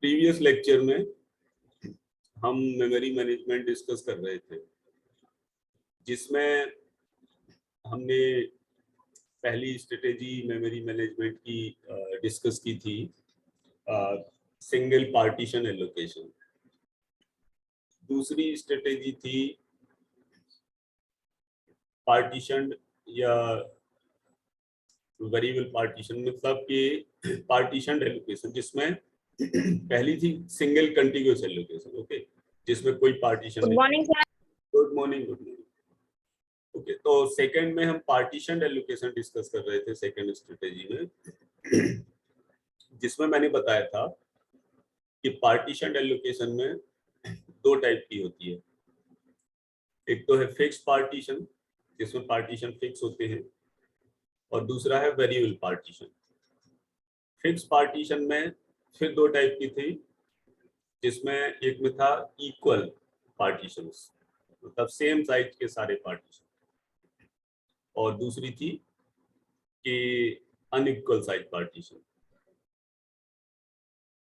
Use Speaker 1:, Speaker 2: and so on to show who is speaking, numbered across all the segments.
Speaker 1: Previous lecture में हम memory management discuss कर रहे थे, जिसमें हमने पहली स्ट्रेटेजी मेमोरी मैनेजमेंट की डिस्कस की थी, सिंगल पार्टीशन एलोकेशन। दूसरी स्ट्रेटेजी थी पार्टीशन या वेरिएबल पार्टीशन, मतलब कि पार्टीशन एलोकेशन, जिसमें पहली थी सिंगल कंटिन्यूअस एलोकेशन, ओके, जिसमें कोई पार्टीशन नहीं।
Speaker 2: Good morning sir.
Speaker 1: Good morning, good morning. Okay, तो सेकंड में हम पार्टीशन एलोकेशन डिस्कस कर रहे थे सेकंड स्ट्रेटेजी में, जिसमें मैंने बताया था कि पार्टीशन एलोकेशन में दो टाइप की होती है। एक तो है फिक्स पार्टीशन, जिसमें पार्टीशन फिक्स होते हैं, और दूसरा है वेरिएबल पार्टीशन। फिक्स पार्टीशन में फिर दो टाइप की थी, जिसमें एक में था इक्वल पार्टीशंस, मतलब सेम साइज के सारे पार्टीशन, और दूसरी थी कि अनइक्वल साइज पार्टीशन।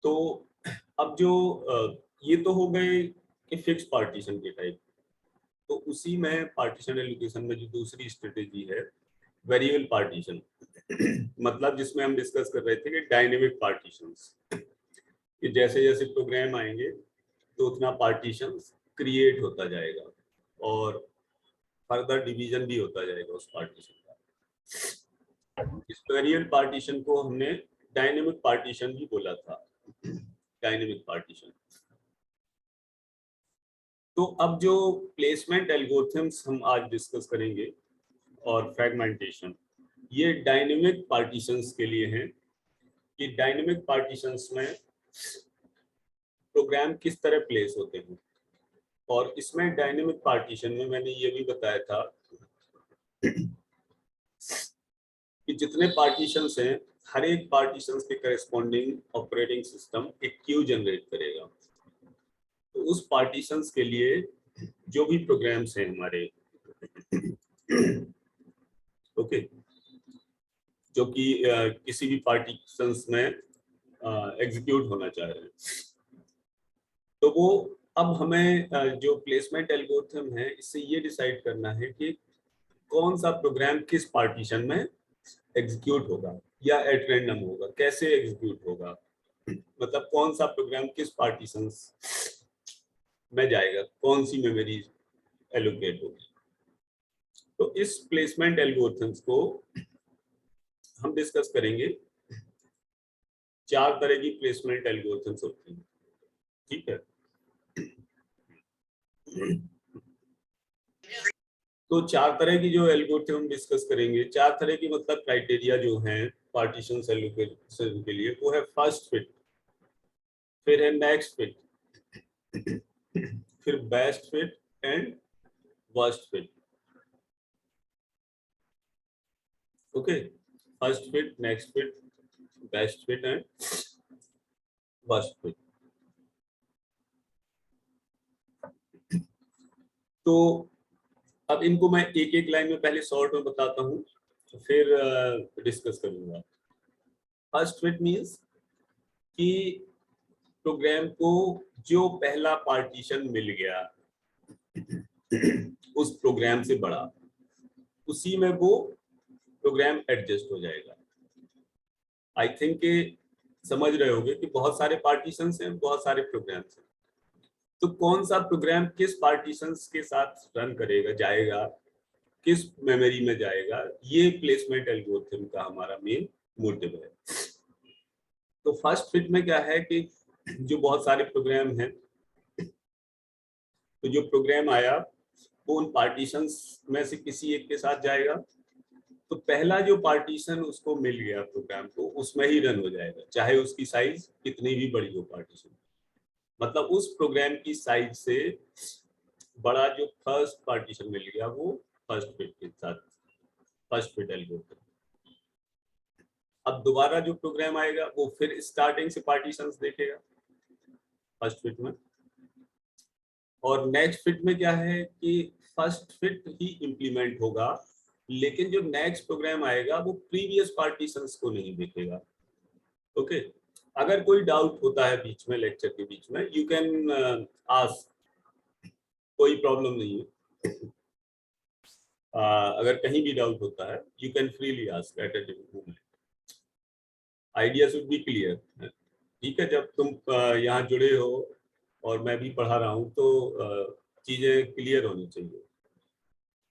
Speaker 1: तो अब जो ये तो हो गए कि फिक्स पार्टीशन के टाइप, तो उसी में पार्टीशन एलोकेशन में जो दूसरी स्ट्रेटेजी है वेरिएबल पार्टीशन, मतलब जिसमें हम डिस्कस कर रहे थे कि डायनेमिक पार्टीशंस, कि जैसे जैसे प्रोग्राम आएंगे तो उतना पार्टीशंस क्रिएट होता जाएगा और फर्दर डिवीजन भी होता जाएगा उस पार्टीशन का। इस वेरिएबल पार्टीशन को हमने डायनेमिक पार्टीशन भी बोला था, डायनेमिक पार्टीशन। तो अब जो प्लेसमेंट एल्गोरिथम्स हम आज डिस्कस करेंगे और फ्रेगमेंटेशन, ये डायनेमिक पार्टीशंस के लिए हैं कि डायनेमिक पार्टीशंस में प्रोग्राम किस तरह प्लेस होते हैं। और इसमें डायनेमिक पार्टीशन में मैंने ये भी बताया था कि जितने पार्टीशंस हैं, हर एक पार्टीशंस के करस्पॉन्डिंग ऑपरेटिंग सिस्टम एक क्यू जनरेट करेगा। तो उस पार्टीशंस के लिए जो भी प्रोग्राम्स हैं हमारे, ओके, जो कि किसी भी पार्टीशंस में एग्जीक्यूट होना चाह रहे हैं, तो वो अब हमें जो प्लेसमेंट एल्गोरिथम है, इससे ये डिसाइड करना है कि कौन सा प्रोग्राम किस पार्टीशन में एग्जीक्यूट होगा या एट रैंडम होगा, कैसे एग्जीक्यूट होगा, मतलब कौन सा प्रोग्राम किस पार्टीशन में जाएगा, कौन सी मेमोरी एलोकेट होगी। तो इस प्लेसमेंट एल्गोरिथम्स को हम डिस्कस करेंगे। चार तरह की प्लेसमेंट एल्गोरिथम्स होती हैं, ठीक है। तो चार तरह की जो एल्गोरिथम हम डिस्कस करेंगे, चार तरह की मतलब क्राइटेरिया जो हैं पार्टीशन एलोकेशन के लिए, वो है फर्स्ट फिट, फिर है नेक्स्ट फिट, फिर best fit and worst fit. Okay, first fit, next fit, best fit and worst fit. तो अब इनको मैं एक एक लाइन में पहले शॉर्ट में बताता हूँ, फिर डिस्कस करूंगा। फर्स्ट फिट मीन्स कि प्रोग्राम को जो पहला पार्टीशन मिल गया उस प्रोग्राम से बड़ा, उसी में वो प्रोग्राम एडजस्ट हो जाएगा। आई थिंक समझ रहे होंगे कि बहुत सारे पार्टीशंस हैं, बहुत सारे प्रोग्राम्स हैं, तो कौन सा प्रोग्राम किस पार्टीशंस के साथ रन करेगा, जाएगा, किस मेमोरी में जाएगा, ये प्लेसमेंट एल्गोरिथम का हमारा मेन मोटिव है। तो फर्स्ट फिट में क्या है कि जो बहुत सारे प्रोग्राम हैं, तो जो प्रोग्राम आया वो उन पार्टीशंस में से किसी एक के साथ जाएगा। तो पहला जो पार्टीशन उसको मिल गया प्रोग्राम को, उसमें ही रन हो जाएगा, चाहे उसकी साइज कितनी भी बड़ी हो पार्टीशन। मतलब उस प्रोग्राम की साइज से बड़ा जो फर्स्ट पार्टीशन मिल गया वो फर्स्ट फिट के साथ, फर्स्ट फिट एल्गोरिथम। अब दोबारा जो प्रोग्राम आएगा वो फिर स्टार्टिंग से पार्टीशंस देखेगा फर्स्ट फिट में। और नेक्स्ट फिट में क्या है कि फर्स्ट फिट ही इंप्लीमेंट होगा, लेकिन जो नेक्स्ट प्रोग्राम आएगा वो प्रीवियस पार्टीशंस को नहीं देखेगा। ओके, अगर कोई डाउट होता है बीच में, लेक्चर के बीच में, यू कैन आस्क, कोई प्रॉब्लम नहीं है। अगर कहीं भी डाउट होता है you can freely ask at a moment, idea should be clear. ठीक है, जब तुम यहाँ जुड़े हो और मैं भी पढ़ा रहा हूँ तो चीजें क्लियर होनी चाहिए।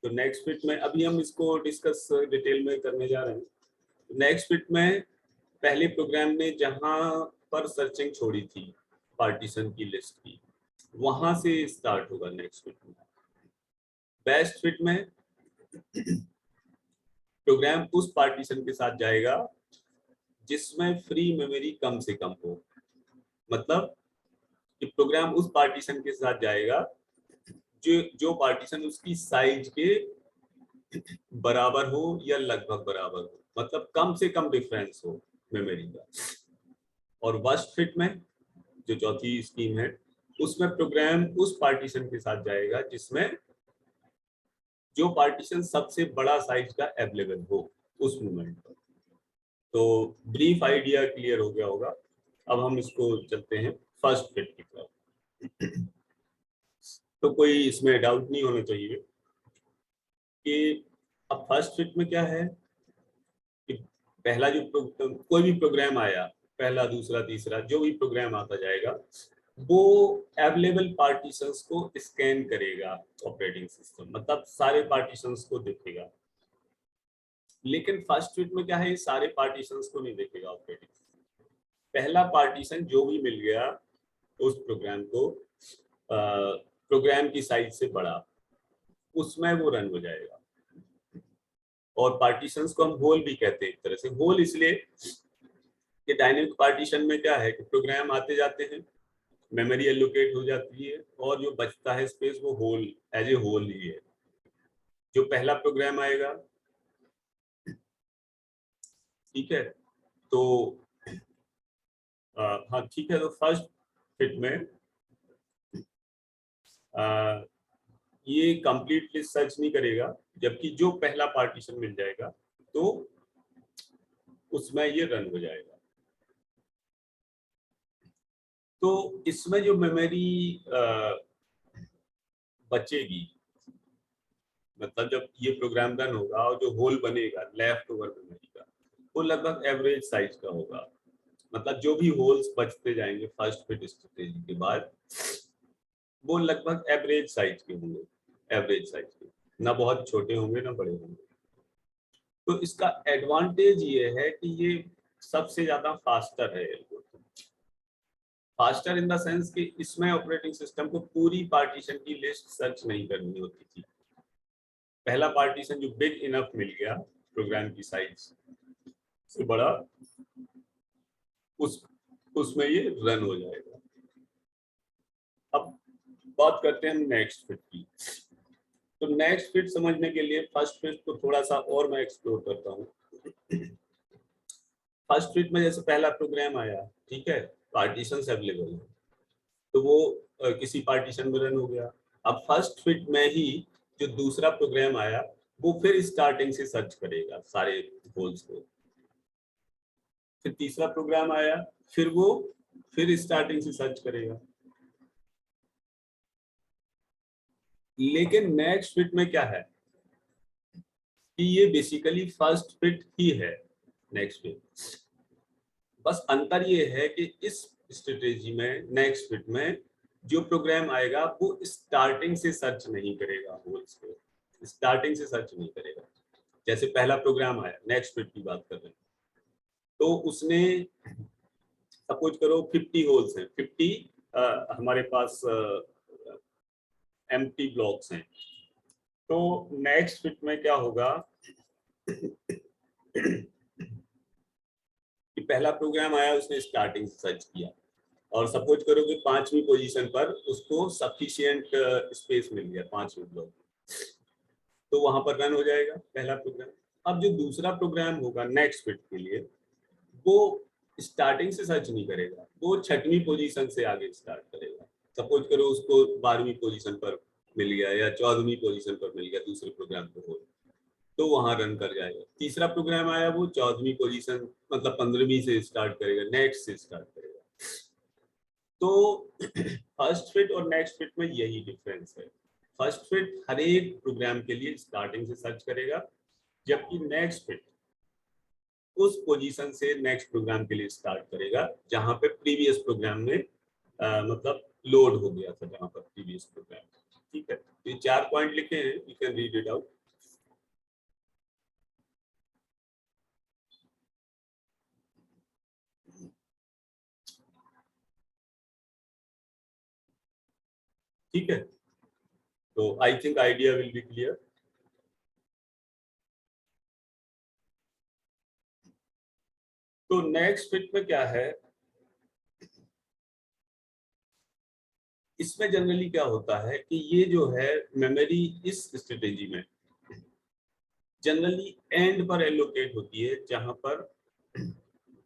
Speaker 1: तो नेक्स्ट बिट में अभी हम इसको डिस्कस डिटेल में करने जा रहे हैं। नेक्स्ट बिट में पहले प्रोग्राम में जहां पर सर्चिंग छोड़ी थी पार्टीशन की लिस्ट की, वहां से स्टार्ट होगा नेक्स्ट बिट में। बेस्ट फिट में प्रोग्राम उस पार्टीशन के साथ जाएगा जिसमें फ्री मेमोरी कम से कम हो, मतलब कि प्रोग्राम उस पार्टीशन के साथ जाएगा जो पार्टीशन उसकी साइज के बराबर हो या लगभग बराबर हो, मतलब कम से कम डिफरेंस हो मेमोरी का। और वर्स्ट फिट में जो चौथी स्कीम है, उसमें प्रोग्राम उस पार्टीशन के साथ जाएगा जिसमें जो पार्टीशन सबसे बड़ा साइज का अवेलेबल हो उस मोमेंट पर। तो ब्रीफ आइडिया क्लियर हो गया होगा। अब हम इसको चलते हैं फर्स्ट फिट की तरफ। तो कोई इसमें डाउट नहीं होना चाहिए कि अब फर्स्ट फिट में क्या है कि पहला जो कोई भी प्रोग्राम आया, पहला दूसरा तीसरा जो भी प्रोग्राम आता जाएगा वो अवेलेबल पार्टीशंस को स्कैन करेगा ऑपरेटिंग सिस्टम, मतलब सारे पार्टीशंस को देखेगा। लेकिन फर्स्ट फिट में क्या है, सारे पार्टीशंस को नहीं देखेगा ऑपरेटिंग सिस्टम। पहला पार्टीशन जो भी मिल गया उस प्रोग्राम को प्रोग्राम की साइज से बड़ा, उसमें वो रन हो जाएगा। और पार्टीशंस को हम होल भी कहते हैं एक तरह से। होल इसलिए कि डायनेमिक पार्टीशन में क्या है कि प्रोग्राम आते जाते हैं, मेमोरी एलोकेट हो जाती है और जो बचता है स्पेस वो होल एज ए होल ही है। जो पहला प्रोग्राम आएगा, ठीक है, तो हाँ ठीक है, तो फर्स्ट फिट में ये कंप्लीटली सर्च नहीं करेगा, जबकि जो पहला पार्टीशन मिल जाएगा तो उसमें ये रन हो जाएगा। तो इसमें जो मेमोरी बचेगी, मतलब जब ये प्रोग्राम रन होगा और जो होल बनेगा लेफ्ट ओवर मेमोरी का, वो लगभग एवरेज साइज का होगा। मतलब जो भी होल्स बचते जाएंगे फर्स्ट फिट स्ट्रेटेजी के बाद, वो लगभग एवरेज साइज के होंगे, एवरेज साइज के, ना बहुत छोटे होंगे ना बड़े होंगे। तो इसका एडवांटेज ये है कि ये सबसे ज्यादा फास्टर है। फास्टर इन द सेंस कि इसमें ऑपरेटिंग सिस्टम को पूरी पार्टीशन की लिस्ट सर्च नहीं करनी होती थी। पहला पार्टीशन जो बिग इनफ मिल गया प्रोग्राम की साइज से बड़ा, उसमें ये रन हो जाएगा। अब बात करते हैं नेक्स्ट फिट की। तो नेक्स्ट फिट समझने के लिए फर्स्ट फिट को थोड़ा सा और मैं एक्सप्लोर करता हूँ। फर्स्ट फिट में जैसे पहला प्रोग्राम आया, ठीक है, पार्टीशंस अवेलेबल है, तो वो किसी पार्टीशन में रन हो गया। अब फर्स्ट फिट में ही जो दूसरा प्रोग्राम आया वो फिर स्टार्टिंग से सर्च करेगा सारे होल्स को। फिर तीसरा प्रोग्राम आया, फिर वो फिर स्टार्टिंग से सर्च करेगा। लेकिन नेक्स्ट फिट में क्या है कि ये बेसिकली फर्स्ट फिट ही है नेक्स्ट फिट। बस अंतर ये है कि इस स्ट्रेटेजी में नेक्स्ट फिट में जो प्रोग्राम आएगा वो स्टार्टिंग से सर्च नहीं करेगा होल्स को, स्टार्टिंग से सर्च नहीं करेगा। जैसे पहला प्रोग्राम आया, नेक्स्ट फिट की बात कर रहे हैं, तो उसने सपोज करो 50 होल्स हैं, 50 हमारे पास एम्प्टी ब्लॉक्स हैं। तो नेक्स्ट फिट में क्या होगा कि पहला प्रोग्राम आया, उसने स्टार्टिंग से सर्च किया और सपोज करो कि 5वीं पोजीशन पर उसको सफिशिएंट स्पेस मिल गया 5वीं ब्लॉक, तो वहां पर रन हो जाएगा पहला प्रोग्राम। अब जो दूसरा प्रोग्राम होगा नेक्स्ट फिट के लिए, वो स्टार्टिंग से सर्च नहीं करेगा, वो 6वीं पोजीशन से आगे स्टार्ट करेगा। सपोज करो उसको 12वीं पोजीशन पर मिल गया या 14वीं पोजीशन पर मिल गया दूसरे प्रोग्राम को हो, तो वहां रन कर जाएगा। तीसरा प्रोग्राम आया वो 14वीं पोजीशन मतलब 15वीं से स्टार्ट करेगा, नेक्स्ट से स्टार्ट करेगा। तो फर्स्ट फिट और नेक्स्ट फिट में यही डिफरेंस है। फर्स्ट फिट हर एक प्रोग्राम के लिए स्टार्टिंग से सर्च करेगा, जबकि नेक्स्ट फिट उस पोजीशन से नेक्स्ट प्रोग्राम के लिए स्टार्ट करेगा जहां पे प्रीवियस प्रोग्राम में मतलब लोड हो गया था, जहां पर प्रीवियस प्रोग्राम। ठीक है, तो ये 4 पॉइंट लिखे हैं, you can read it out. ठीक है, तो I think idea will be clear. तो नेक्स्ट फिट में क्या है, इसमें जनरली क्या होता है कि ये जो है मेमोरी इस स्ट्रेटेजी में जनरली एंड पर एलोकेट होती है, जहां पर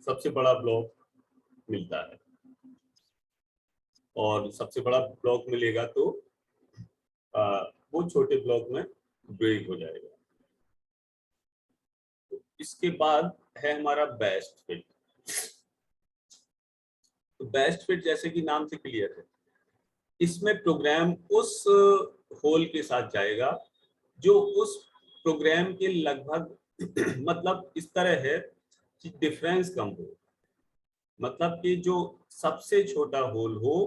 Speaker 1: सबसे बड़ा ब्लॉक मिलता है, और सबसे बड़ा ब्लॉक मिलेगा तो वो छोटे ब्लॉक में ब्रेक हो जाएगा। तो इसके बाद है हमारा बेस्ट फिट। तो बेस्ट फिट जैसे कि नाम से क्लियर है, इसमें प्रोग्राम उस होल के साथ जाएगा जो उस प्रोग्राम के लगभग मतलब इस तरह है कि डिफरेंस कम हो, मतलब कि जो सबसे छोटा होल हो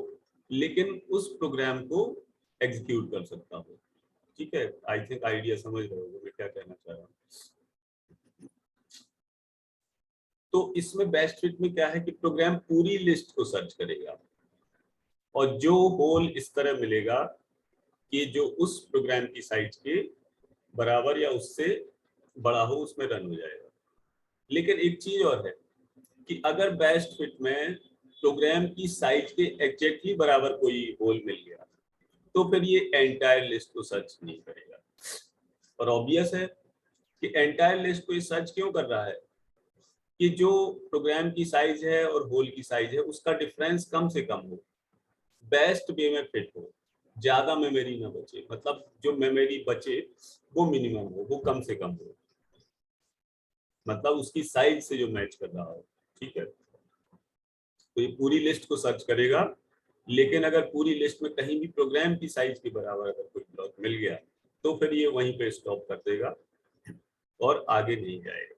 Speaker 1: लेकिन उस प्रोग्राम को एग्जीक्यूट कर सकता हो। ठीक है, आई थिंक आइडिया समझ रहे हो मैं क्या कहना चाह रहा हूँ। तो इसमें बेस्ट फिट में क्या है कि प्रोग्राम पूरी लिस्ट को सर्च करेगा, और जो होल इस तरह मिलेगा कि जो उस प्रोग्राम की साइज के बराबर या उससे बड़ा हो, उसमें रन हो जाएगा। लेकिन एक चीज और है कि अगर बेस्ट फिट में प्रोग्राम की साइज के एग्जैक्टली बराबर कोई होल मिल गया तो फिर ये एंटायर लिस्ट को सर्च नहीं करेगा। और ऑब्वियस है कि एंटायर लिस्ट को ये सर्च क्यों कर रहा है कि जो प्रोग्राम की साइज है और होल की साइज है उसका डिफरेंस कम से कम हो, बेस्ट वे में फिट हो, ज्यादा मेमोरी ना बचे, मतलब जो मेमोरी बचे वो मिनिमम हो, वो कम से कम हो, मतलब उसकी साइज से जो मैच कर रहा हो। ठीक है, तो ये पूरी लिस्ट को सर्च करेगा, लेकिन अगर पूरी लिस्ट में कहीं भी प्रोग्राम की साइज के बराबर अगर कोई ब्लॉक मिल गया तो फिर ये वहीं पे स्टॉप कर देगा और आगे नहीं जाएगा।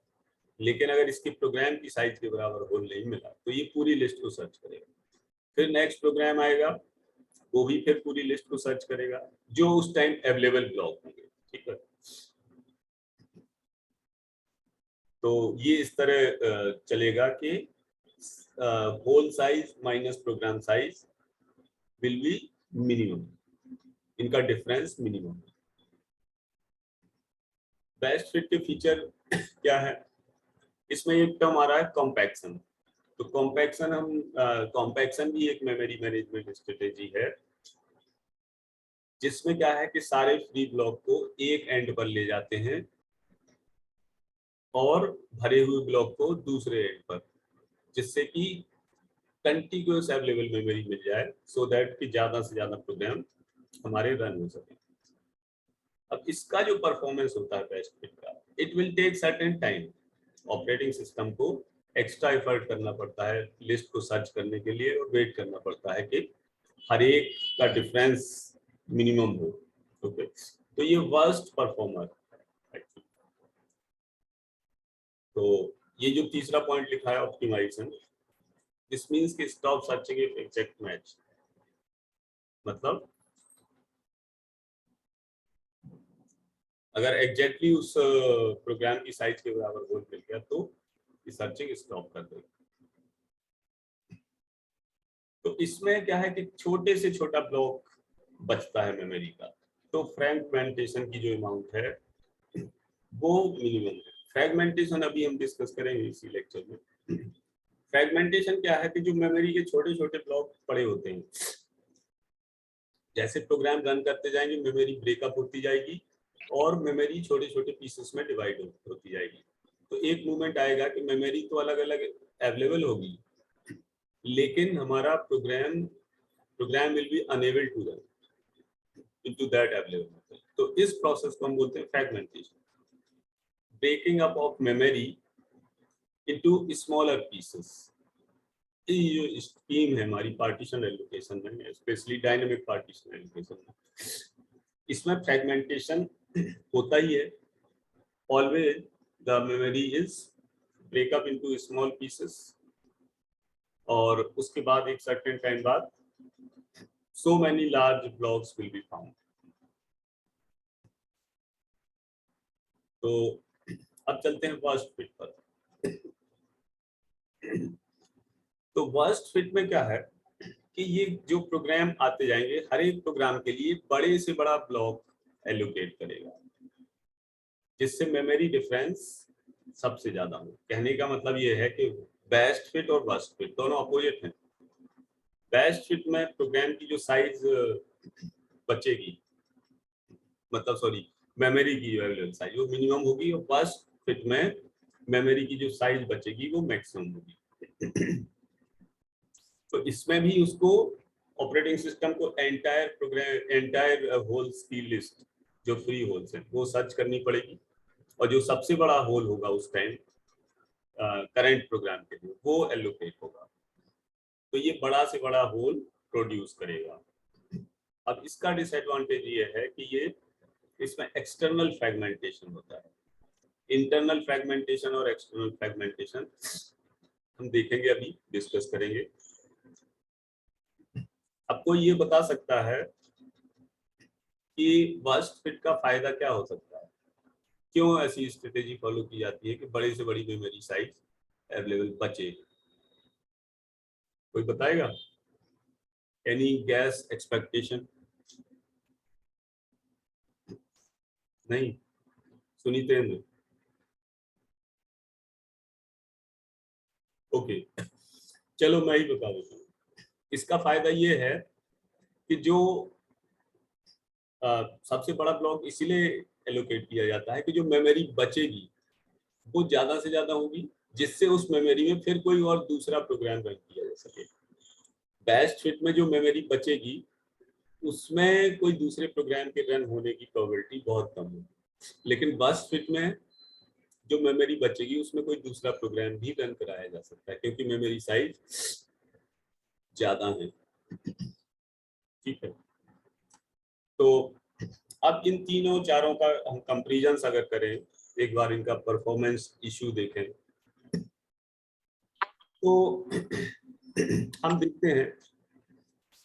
Speaker 1: लेकिन अगर इसके प्रोग्राम की साइज के बराबर होल नहीं मिला तो ये पूरी लिस्ट को सर्च करेगा। फिर नेक्स्ट प्रोग्राम आएगा, वो भी फिर पूरी लिस्ट को सर्च करेगा जो उस टाइम अवेलेबल ब्लॉक होंगे। ठीक है, तो ये इस तरह चलेगा कि hole size minus program size will be minimum, इनका डिफरेंस मिनिमम। बेस्ट फिट के फीचर क्या है, इसमें एक टर्म आ रहा है कॉम्पैक्शन। तो कॉम्पैक्शन भी एक मेमोरी मैनेजमेंट स्ट्रेटेजी है, जिसमें क्या है कि सारे फ्री ब्लॉक को एक एंड पर ले जाते हैं और भरे हुए ब्लॉक को दूसरे एंड पर, जिससे कि कंटिन्यूअस अवेलेबल मेमोरी मिल जाए, सो दैट कि ज्यादा से ज्यादा प्रोग्राम हमारे रन हो सके। अब इसका जो परफॉर्मेंस होता है बेस्ट फिट का, it will take certain time. Operating system को एक्स्ट्रा एफर्ट करना पड़ता है लिस्ट को सर्च करने के लिए, और वेट करना पड़ता है कि हर एक का डिफरेंस मिनिमम हो। ओके, तो ये वर्स्ट परफॉर्मर है। तो ये जो तीसरा पॉइंट लिखा है ऑप्टिमाइजेशन, दिस मींस कि stop searching if exact match, मतलब अगर एग्जैक्टली उस प्रोग्राम की साइज के बराबर होल मिल गया तो ये सर्चिंग स्टॉप कर देगा। तो इसमें क्या है कि छोटे से छोटा ब्लॉक बचता है मेमोरी का, तो फ्रैगमेंटेशन की जो अमाउंट है वो मिनिमम है। फ्रैगमेंटेशन अभी हम डिस्कस करेंगे इसी लेक्चर में। फ्रैगमेंटेशन क्या है कि जो मेमोरी के छोटे छोटे ब्लॉक पड़े होते हैं, जैसे प्रोग्राम रन करते जाएंगे मेमोरी ब्रेकअप होती जाएगी और मेमोरी छोटे छोटे पीसेस में डिवाइड होती जाएगी। तो एक मोमेंट आएगा कि मेमोरी तो अलग अलग अवेलेबल होगी, लेकिन हमारा program will be unable to run into that available. तो इस प्रोसेस को हम बोलते हैं fragmentation. Breaking up of memory into smaller pieces. ये जो स्कीम है हमारी पार्टीशन एलोकेशन में, स्पेशली डायनेमिक पार्टीशन एलोकेशन में, इसमें फ्रेगमेंटेशन होता ही है। Always the memory is break up into small pieces, और उसके बाद एक सर्टेन टाइम बाद so many large blocks will be found. तो अब चलते हैं वर्स्ट फिट पर। तो वर्स्ट फिट में क्या है कि ये जो प्रोग्राम आते जाएंगे, हर एक प्रोग्राम के लिए बड़े से बड़ा ब्लॉक एलोकेट करेगा, जिससे मेमोरी डिफरेंस सबसे ज्यादा हो। कहने का मतलब ये है कि बेस्ट फिट और वर्स्ट फिट दोनों अपोजिट हैं। बेस्ट फिट में प्रोग्राम की जो साइज बचेगी, मतलब सॉरी मेमोरी की अवेलेबल साइज वो मिनिमम होगी, और वर्स्ट फिट में मेमोरी की जो साइज बचेगी वो मैक्सिमम होगी। तो इसमें भी उसको ऑपरेटिंग सिस्टम को एंटायर होल्स की लिस्ट, जो फ्री होल्स हैं, वो सर्च करनी पड़ेगी, और जो सबसे बड़ा होल होगा उस टाइम करंट प्रोग्राम के लिए वो एलोकेट होगा। तो ये बड़ा से बड़ा होल प्रोड्यूस करेगा। अब इसका डिसएडवांटेज ये है कि ये इसमें एक्सटर्नल फ्रेगमेंटेशन होता है। इंटरनल फ्रेगमेंटेशन और एक्सटर्नल फ्रेगमेंटेशन हम देखेंगे, अभी डिस्कस करेंगे। आपको ये बता सकता है कि वर्स्ट फिट का फायदा क्या हो सकता है, क्यों ऐसी स्ट्रेटेजी फॉलो की जाती है कि बड़े से बड़ी मेमोरी साइज अवेलेबल बचे? कोई बताएगा? Any gas, expectation? नहीं? सुनीते हैं? ओके, चलो मैं ही बता देता हूँ। इसका फायदा ये है कि जो सबसे बड़ा ब्लॉक इसीलिए एलोकेट किया जाता है कि जो मेमोरी बचेगी वो ज्यादा से ज्यादा होगी, जिससे उस मेमोरी में फिर कोई और दूसरा प्रोग्राम रन किया जा सके। बेस्ट फिट में जो मेमोरी बचेगी उसमें कोई दूसरे प्रोग्राम के रन होने की प्रोबेबिलिटी बहुत कम है, लेकिन वर्स्ट फिट में जो मेमोरी बचेगी उसमें कोई दूसरा प्रोग्राम भी रन कराया जा सकता है, क्योंकि मेमोरी साइज ज्यादा है। ठीक है, तो अब इन तीनों चारों का हम कंपैरिजन अगर करें, एक बार इनका परफॉर्मेंस इशू देखें, तो हम देखते हैं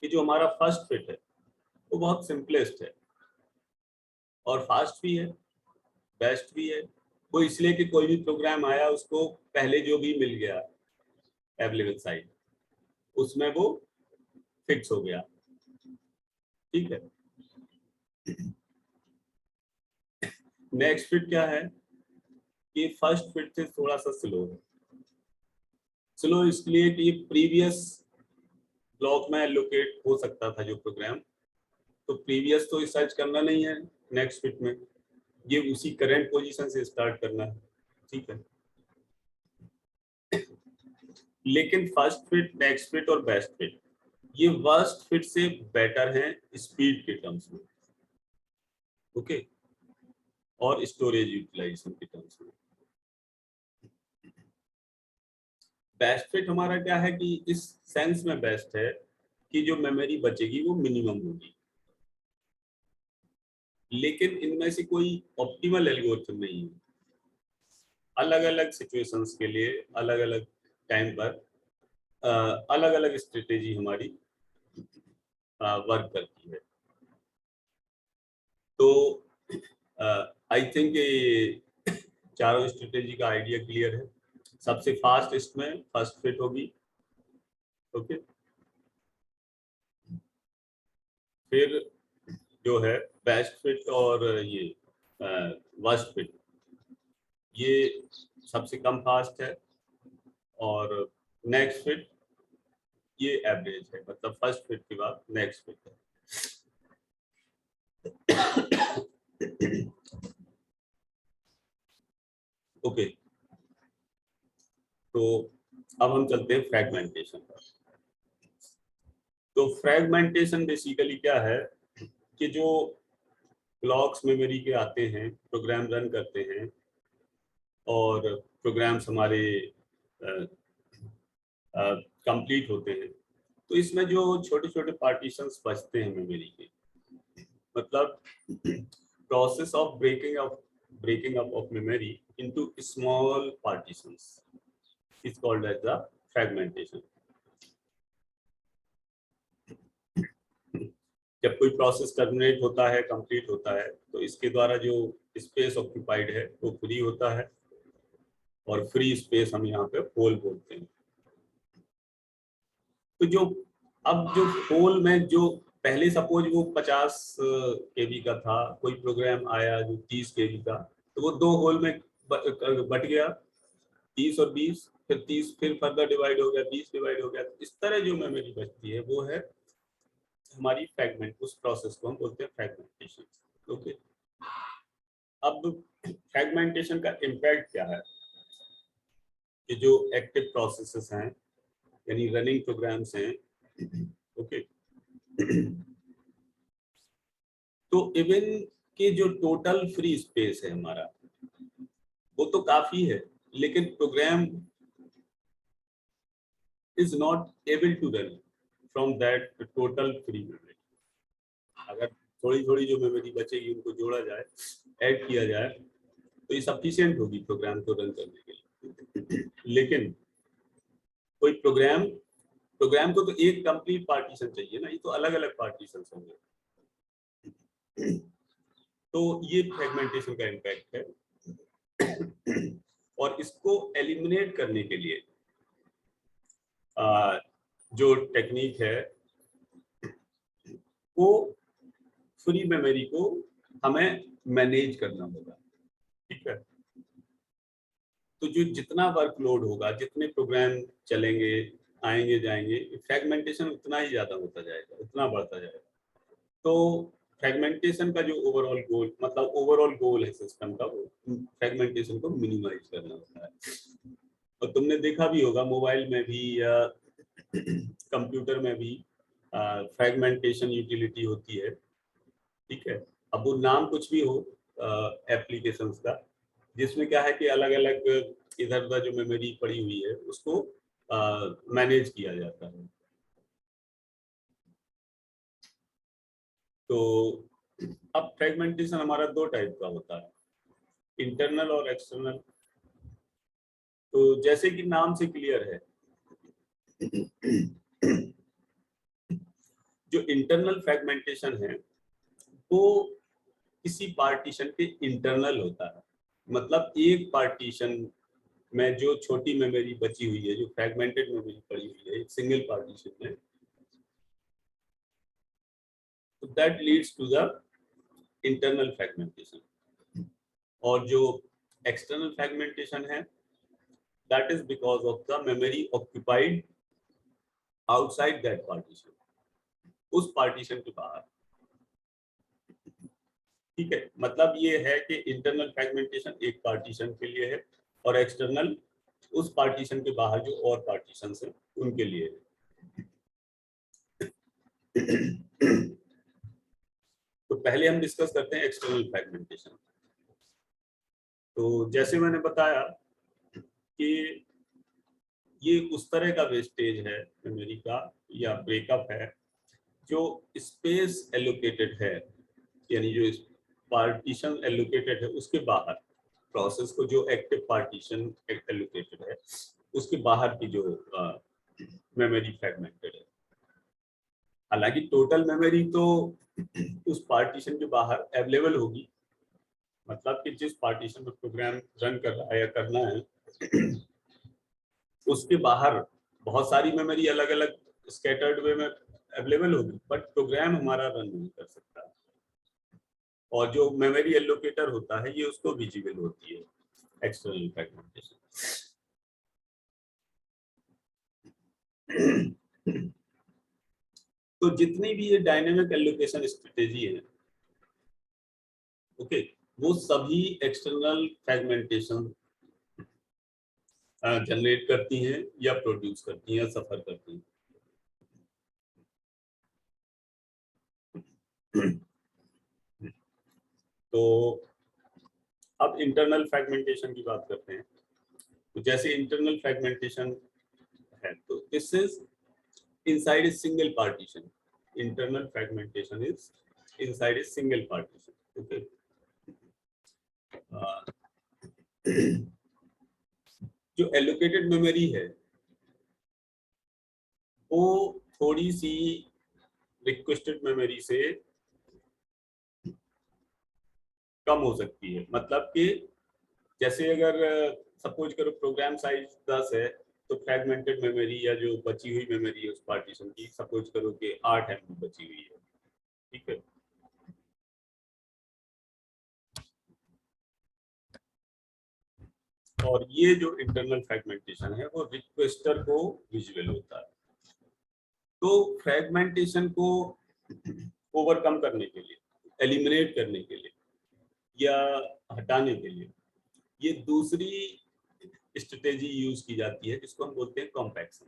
Speaker 1: कि जो हमारा फर्स्ट फिट है वो बहुत सिंपलेस्ट है और फास्ट भी है, बेस्ट भी है। वो इसलिए कि कोई भी प्रोग्राम आया उसको पहले जो भी मिल गया अवेलेबल साइज उसमें वो फिक्स हो गया। ठीक है, नेक्स्ट फिट क्या है कि फर्स्ट फिट से थोड़ा सा स्लो है। स्लो इसलिए कि प्रीवियस ब्लॉक में एलोकेट हो सकता था जो प्रोग्राम, तो प्रीवियस तो सर्च करना नहीं है नेक्स्ट फिट में, ये उसी करंट पोजीशन से स्टार्ट करना है। ठीक है, लेकिन फर्स्ट फिट, नेक्स्ट फिट और बेस्ट फिट ये वर्स्ट फिट से बेटर हैं स्पीड के टर्म्स में, ओके, और स्टोरेज यूटिलाइजेशन के टर्म्स में। बेस्ट फिट हमारा क्या है कि इस सेंस में बेस्ट है कि जो मेमोरी बचेगी वो मिनिमम होगी, लेकिन इनमें से कोई ऑप्टिमल एल्गोरिथम नहीं है। अलग अलग सिचुएशंस के लिए अलग अलग टाइम पर अलग अलग स्ट्रेटेजी हमारी वर्क करती है। तो आई थिंक ये चारों स्ट्रेटेजी का आइडिया क्लियर है। सबसे फास्ट इसमें फर्स्ट फिट होगी, ओके, फिर जो है बेस्ट फिट और ये वर्स्ट फिट ये सबसे कम फास्ट है, और नेक्स्ट फिट ये एवरेज है, मतलब फर्स्ट फिट के बाद नेक्स्ट फिट है। ओके, तो अब हम चलते हैं फ्रैगमेंटेशन पर। तो फ्रैगमेंटेशन बेसिकली क्या है कि जो ब्लॉक्स मेमोरी के आते हैं, प्रोग्राम रन करते हैं, और प्रोग्राम्स हमारे कंप्लीट होते हैं, तो इसमें जो छोटे छोटे पार्टीशंस बचते हैं मेमोरी के, मतलब process of breaking up of memory into small partitions is called as the fragmentation. जब कोई प्रोसेस टर्मिनेट होता है, कंप्लीट होता है, तो इसके द्वारा जो स्पेस ऑक्यूपाइड है वो फ्री होता है, और फ्री स्पेस हम यहाँ पे होल बोलते हैं। तो जो अब जो होल में जो पहले सपोज वो 50 KB का था, कोई प्रोग्राम आया जो 30 KB का, तो वो दो होल में बट गया, 30 और 20, फिर 30 फिर फर्दर डिवाइड हो गया, 20 डिवाइड हो गया। तो इस तरह जो मेमोरी बचती है वो है हमारी फ्रैगमेंट, उस प्रोसेस को हम बोलते हैं फ्रैगमेंटेशन। ओके, अब फ्रैगमेंटेशन का इम्पैक्ट क्या है कि जो एक्टिव प्रोसेसेस हैं यानी रनिंग प्रोग्राम्स हैं, ओके, तो इवन के जो टोटल फ्री स्पेस है हमारा वो तो काफी है, लेकिन program is not able to run from that total free memory. अगर थोड़ी थोड़ी जो मेमोरी बचेगी उनको जोड़ा जाए, ऐड किया जाए, तो ये सफिशिएंट होगी प्रोग्राम को रन करने के लिए। लेकिन कोई प्रोग्राम को तो एक कंप्लीट पार्टीशन चाहिए ना, ये तो अलग अलग पार्टीशन होंगे। तो ये फ्रेगमेंटेशन का इम्पैक्ट है, और इसको एलिमिनेट करने के लिए जो टेक्निक है वो फ्री मेमोरी को हमें मैनेज करना होगा, ठीक है। तो जो जितना वर्कलोड होगा, जितने प्रोग्राम चलेंगे, आएंगे जाएंगे, फ्रेगमेंटेशन उतना ही ज्यादा होता जाएगा, उतना बढ़ता जाएगा। तो फ्रेगमेंटेशन का जो ओवरऑल गोल, मतलब ओवरऑल गोल है सिस्टम का, वो फ्रेगमेंटेशन को मिनिमाइज करना होता है। और तुमने देखा भी होगा मोबाइल में भी या कंप्यूटर में भी फ्रेगमेंटेशन यूटिलिटी होती है, ठीक है। अब वो नाम कुछ भी हो एप्लीकेशंस का, जिसमें क्या है कि अलग अलग इधर उधर जो मेमोरी पड़ी हुई है उसको मैनेज किया जाता है। तो अब फ्रेगमेंटेशन हमारा दो टाइप का होता है, इंटरनल और एक्सटर्नल। तो जैसे कि नाम से क्लियर है, जो इंटरनल फ्रेगमेंटेशन है वो किसी पार्टीशन के इंटरनल होता है, मतलब एक पार्टीशन में जो छोटी मेमोरी बची हुई है, जो फ्रेगमेंटेड मेमोरी पड़ी हुई है एक सिंगल पार्टीशन में, तो that leads to the internal fragmentation. और जो एक्सटर्नल फ्रेगमेंटेशन है, that is because of the memory occupied outside that partition, उस पार्टीशन के बाहर, ठीक है। मतलब ये है कि इंटरनल फ्रेगमेंटेशन एक पार्टीशन के लिए है, और एक्सटर्नल उस पार्टीशन के बाहर जो और पार्टीशन है उनके लिए है। तो पहले हम डिस्कस करते हैं एक्सटर्नल फ्रेगमेंटेशन। तो जैसे मैंने बताया कि ये उस तरह का वेस्टेज है मेमोरी का या ब्रेकअप है जो स्पेस एलोकेटेड है, यानी जो पार्टीशन एलोकेटेड है उसके बाहर, प्रोसेस को जो एक्टिव पार्टीशन एलोकेटेड है उसके बाहर की जो मेमोरी फ्रेगमेंटेड है। हालांकि टोटल मेमोरी तो उस पार्टीशन के बाहर अवेलेबल होगी, मतलब कि जिस पार्टीशन में प्रोग्राम रन कर रहा है या करना है उसके बाहर बहुत सारी मेमोरी अलग अलग स्कैटर्ड वे में अवेलेबल होगी, बट प्रोग्राम हमारा रन नहीं कर सकता। और जो मेमोरी एलोकेटर होता है ये उसको विजिबल होती है एक्सटर्नल फ्रेगमेंटेशन। तो जितनी भी ये डायनेमिक एलोकेशन स्ट्रेटेजी है, ओके, वो सभी एक्सटर्नल फ्रेगमेंटेशन जनरेट करती हैं या प्रोड्यूस करती हैं या सफर करती हैं। तो अब इंटरनल फ्रेगमेंटेशन की बात करते हैं। तो जैसे इंटरनल फ्रेगमेंटेशन है, तो this is inside a single partition. Internal fragmentation is inside a single partition. Okay, जो एलोकेटेड मेमोरी है वो थोड़ी सी रिक्वेस्टेड मेमोरी से कम हो सकती है। मतलब कि जैसे अगर सपोज करो प्रोग्राम साइज 10 है, तो फ्रेगमेंटेड मेमोरी या जो बची हुई मेमोरी है उस पार्टीशन की, सपोज करो कि 8 MB बची हुई है, ठीक है। और ये जो इंटरनल फ्रेगमेंटेशन है वो रिक्वेस्टर को विजुअल होता है। तो फ्रेगमेंटेशन को ओवरकम करने के लिए, एलिमिनेट करने के लिए या हटाने के लिए ये दूसरी स्ट्रेटेजी यूज की जाती है जिसको हम बोलते हैं कॉम्पैक्शन।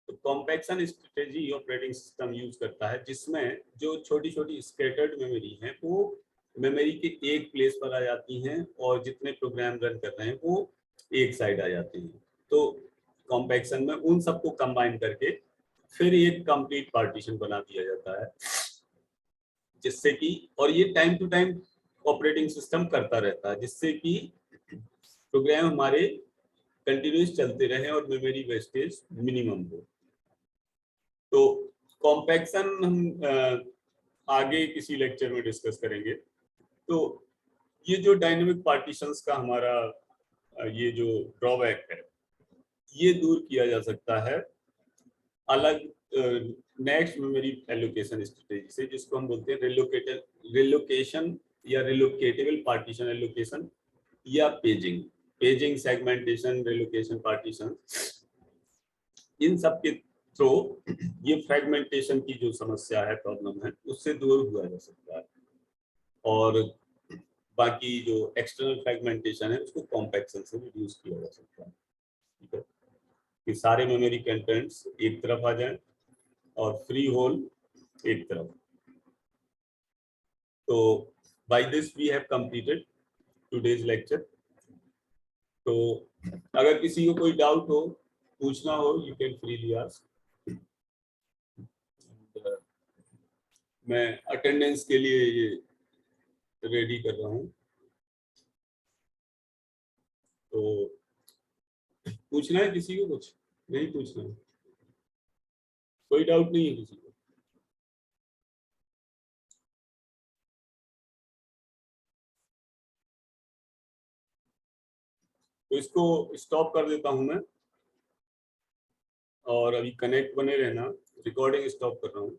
Speaker 1: तो compaction strategy operating system use करता है जिसमें जो छोटी छोटी स्कैटर्ड मेमोरी हैं वो मेमोरी के एक प्लेस पर आ जाती हैं और जितने प्रोग्राम रन कर रहे हैं वो एक साइड आ जाते हैं। तो कॉम्पैक्शन में उन सबको कंबाइन करके फिर एक कंप्लीट पार्टीशन बना दिया जाता है, जिससे कि, और ये time to time operating system करता रहता है जिससे कि प्रोग्राम हमारे कंटिन्यूस चलते रहे और मेमोरी वेस्टेज मिनिमम हो। तो कॉम्पैक्शन हम आगे किसी लेक्चर में डिस्कस करेंगे। तो ये जो डायनेमिक पार्टीशंस का हमारा ये जो ड्रॉबैक है ये दूर किया जा सकता है अलग नेक्स्ट मेमोरी एलोकेशन स्ट्रेटेजी से, जिसको हम बोलते हैं रिलोकेशन या रिलोकेटेबल पार्टीशन एलोकेशन या पेजिंग सेगमेंटेशन रिलोकेशन पार्टीशन। इन सब के थ्रू ये फ्रेगमेंटेशन की जो समस्या है, प्रॉब्लम है, उससे दूर हुआ जा सकता है। और बाकी जो एक्सटर्नल फ्रेगमेंटेशन है उसको कॉम्पैक्शन से रिड्यूस किया जा सकता है, ठीक है, कि सारे मेमोरी कंटेंट्स एक तरफ आ जाएं और फ्री होल एक तरफ। तो by this we have completed today's lecture. तो अगर किसी को कोई डाउट हो, पूछना हो, यू कैन फ्रीली आस्क। मैं अटेंडेंस के लिए ये रेडी कर रहा हूँ, तो पूछना है किसी को? कुछ नहीं पूछना है? कोई डाउट नहीं है किसी को? तो इसको स्टॉप कर देता हूं मैं, और अभी कनेक्ट बने रहना, रिकॉर्डिंग स्टॉप कर रहा हूँ।